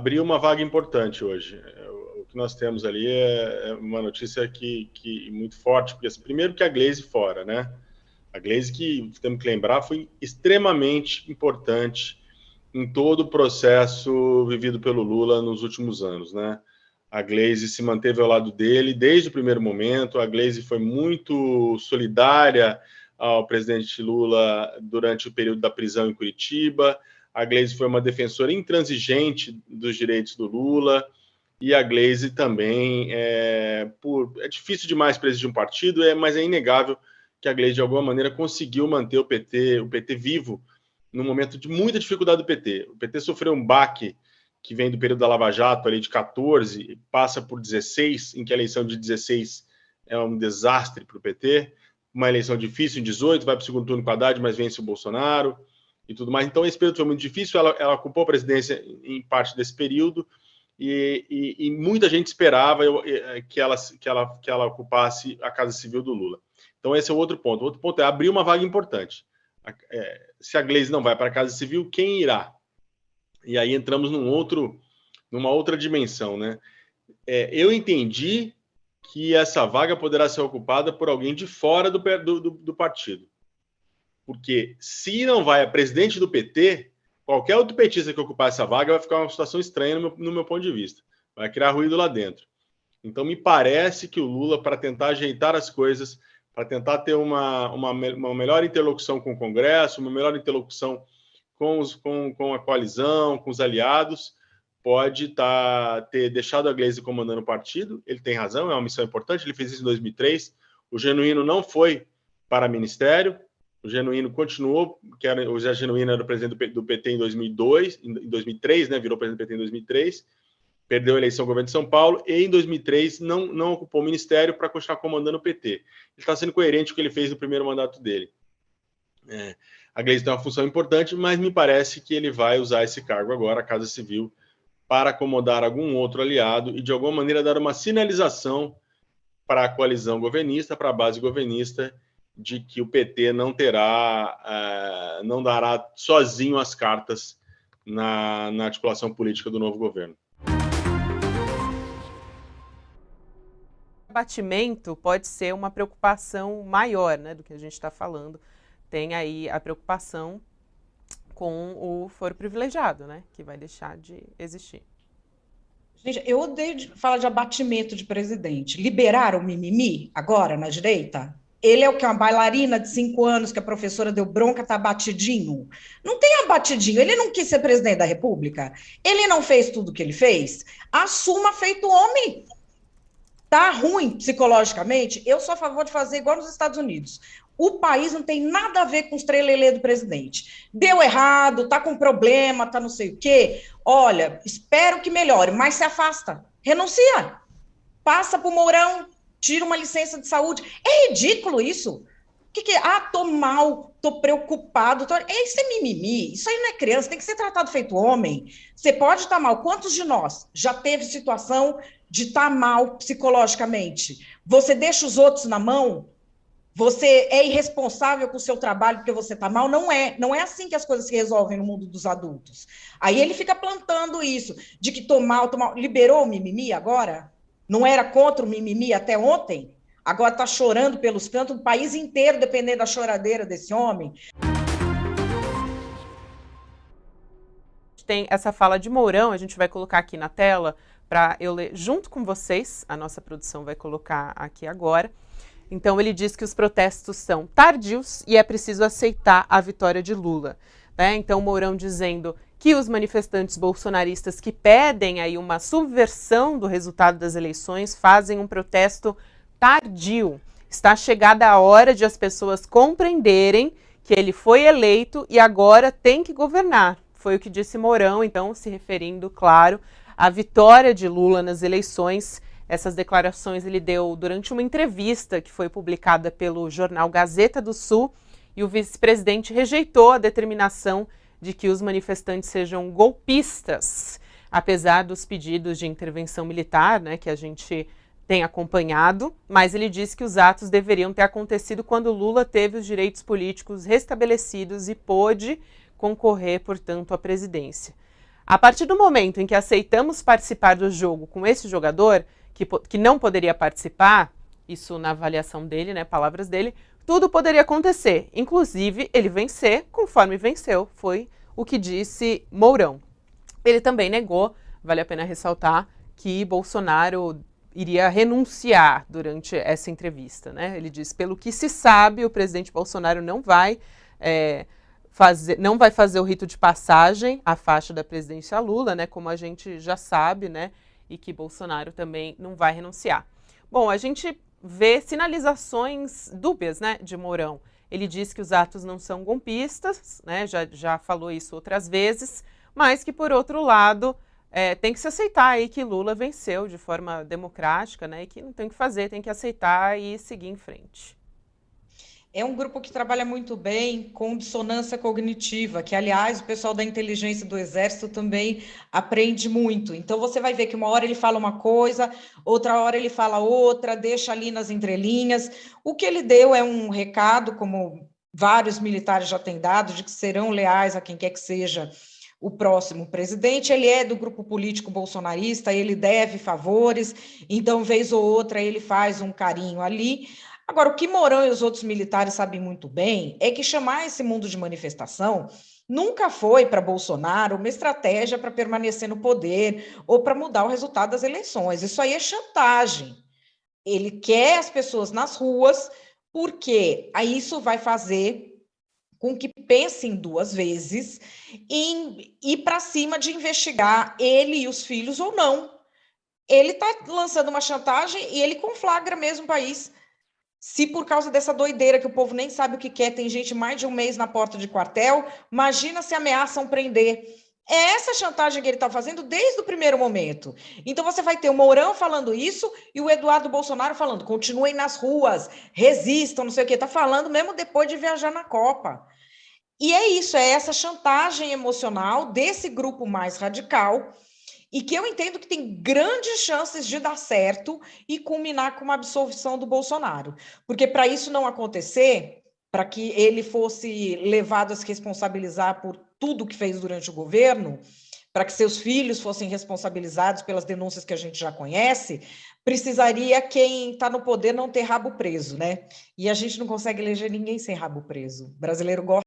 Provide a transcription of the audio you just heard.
abriu uma vaga importante hoje. O que nós temos ali é uma notícia que muito forte, porque assim, primeiro que a Gleisi fora, né? A Gleisi, que temos que lembrar, foi extremamente importante em todo o processo vivido pelo Lula nos últimos anos, né? A Gleisi se manteve ao lado dele desde o primeiro momento. A Gleisi foi muito solidária ao presidente Lula durante o período da prisão em Curitiba. A Gleisi foi uma defensora intransigente dos direitos do Lula. E a Gleisi também, é difícil demais presidir um partido, mas é inegável que a Gleisi, de alguma maneira, conseguiu manter o PT vivo num momento de muita dificuldade do PT. O PT sofreu um baque que vem do período da Lava Jato, ali de 14, passa por 16, em que a eleição de 16 é um desastre para o PT, uma eleição difícil em 18, vai para o segundo turno com a Haddad, mas vence o Bolsonaro e tudo mais. Então, esse período foi muito difícil, ela ocupou a presidência em parte desse período, e muita gente esperava que ela ocupasse a Casa Civil do Lula. Então, esse é o outro ponto. O outro ponto é abrir uma vaga importante. Se a Gleisi não vai para a Casa Civil, quem irá? E aí entramos numa outra dimensão, né? Eu entendi que essa vaga poderá ser ocupada por alguém de fora do partido. Porque se não vai a presidente do PT, qualquer outro petista que ocupar essa vaga vai ficar uma situação estranha no meu ponto de vista. Vai criar ruído lá dentro. Então, me parece que o Lula, para tentar ajeitar as coisas, para tentar ter uma melhor interlocução com o Congresso, uma melhor interlocução com a coalizão, com os aliados, pode ter deixado a Gleisi comandando o partido. Ele tem razão, é uma missão importante, ele fez isso em 2003. O Genuíno não foi para ministério, o Genuíno continuou, o Zé Genuíno era o presidente do PT em 2003, né, virou presidente do PT em 2003, perdeu a eleição ao governo de São Paulo, e em 2003 não ocupou o ministério para continuar comandando o PT. Ele está sendo coerente com o que ele fez no primeiro mandato dele. A Gleisi tem uma função importante, mas me parece que ele vai usar esse cargo agora, a Casa Civil, para acomodar algum outro aliado e, de alguma maneira, dar uma sinalização para a coalizão governista, para a base governista, de que o PT não dará sozinho as cartas na articulação política do novo governo. O abatimento pode ser uma preocupação maior, né, do que a gente está falando. Tem aí a preocupação com o foro privilegiado, né, que vai deixar de existir. Gente, eu odeio falar de abatimento de presidente. Liberaram o mimimi agora na direita? Ele é o que? Uma bailarina de 5 anos que a professora deu bronca, tá abatidinho? Não tem abatidinho, ele não quis ser presidente da República? Ele não fez tudo o que ele fez? Assuma feito homem. Tá ruim psicologicamente? Eu sou a favor de fazer igual nos Estados Unidos. O país não tem nada a ver com os trelelê do presidente. Deu errado, tá com problema, tá não sei o quê. Olha, espero que melhore, mas se afasta. Renuncia. Passa pro Mourão, tira uma licença de saúde. É ridículo isso. O que é? Tô mal, tô preocupado. Isso é mimimi, isso aí não é criança, tem que ser tratado feito homem. Você pode estar mal. Quantos de nós já teve situação de estar mal psicologicamente? Você deixa os outros na mão? Você é irresponsável com o seu trabalho porque você está mal? Não é assim que as coisas se resolvem no mundo dos adultos. Aí ele fica plantando isso, de que tô mal. Liberou o mimimi agora? Não era contra o mimimi até ontem? Agora está chorando pelos cantos, o país inteiro dependendo da choradeira desse homem. Tem essa fala de Mourão, a gente vai colocar aqui na tela para eu ler junto com vocês, a nossa produção vai colocar aqui agora. Então ele diz que os protestos são tardios e é preciso aceitar a vitória de Lula, né? Então Mourão dizendo que os manifestantes bolsonaristas que pedem aí uma subversão do resultado das eleições fazem um protesto tardio. Está chegada a hora de as pessoas compreenderem que ele foi eleito e agora tem que governar. Foi o que disse Mourão, então, se referindo, claro, à vitória de Lula nas eleições. Essas declarações ele deu durante uma entrevista que foi publicada pelo jornal Gazeta do Sul, e o vice-presidente rejeitou a determinação de que os manifestantes sejam golpistas, apesar dos pedidos de intervenção militar, né, que a gente tem acompanhado, mas ele disse que os atos deveriam ter acontecido quando Lula teve os direitos políticos restabelecidos e pôde concorrer, portanto, à presidência. A partir do momento em que aceitamos participar do jogo com esse jogador, que não poderia participar, isso na avaliação dele, né, palavras dele, tudo poderia acontecer, inclusive ele vencer conforme venceu, foi o que disse Mourão. Ele também negou, vale a pena ressaltar, que Bolsonaro iria renunciar durante essa entrevista, né? Ele diz, pelo que se sabe, o presidente Bolsonaro não vai fazer o rito de passagem à faixa da presidência Lula, né? Como a gente já sabe, né? E que Bolsonaro também não vai renunciar. Bom, a gente vê sinalizações dúbias, né, de Mourão. Ele diz que os atos não são golpistas, né? Já falou isso outras vezes, mas que, por outro lado, tem que se aceitar aí que Lula venceu de forma democrática, né? E que não tem o que fazer, tem que aceitar e seguir em frente. É um grupo que trabalha muito bem com dissonância cognitiva, que, aliás, o pessoal da inteligência do Exército também aprende muito. Então, você vai ver que uma hora ele fala uma coisa, outra hora ele fala outra, deixa ali nas entrelinhas. O que ele deu é um recado, como vários militares já têm dado, de que serão leais a quem quer que seja o próximo presidente. Ele é do grupo político bolsonarista, ele deve favores, então, vez ou outra, ele faz um carinho ali. Agora, o que Mourão e os outros militares sabem muito bem é que chamar esse mundo de manifestação nunca foi para Bolsonaro uma estratégia para permanecer no poder ou para mudar o resultado das eleições. Isso aí é chantagem. Ele quer as pessoas nas ruas, porque aí isso vai fazer com que pensem duas vezes em ir para cima de investigar ele e os filhos ou não. Ele está lançando uma chantagem e ele conflagra mesmo o país. Se por causa dessa doideira que o povo nem sabe o que quer, tem gente mais de um mês na porta de quartel, imagina se ameaçam prender. É essa chantagem que ele está fazendo desde o primeiro momento. Então você vai ter o Mourão falando isso e o Eduardo Bolsonaro falando, continuem nas ruas, resistam, não sei o quê. Está falando mesmo depois de viajar na Copa. E é isso, é essa chantagem emocional desse grupo mais radical, e que eu entendo que tem grandes chances de dar certo e culminar com uma absolvição do Bolsonaro. Porque para isso não acontecer, para que ele fosse levado a se responsabilizar por tudo que fez durante o governo, para que seus filhos fossem responsabilizados pelas denúncias que a gente já conhece, precisaria quem está no poder não ter rabo preso, né? E a gente não consegue eleger ninguém sem rabo preso. O brasileiro gosta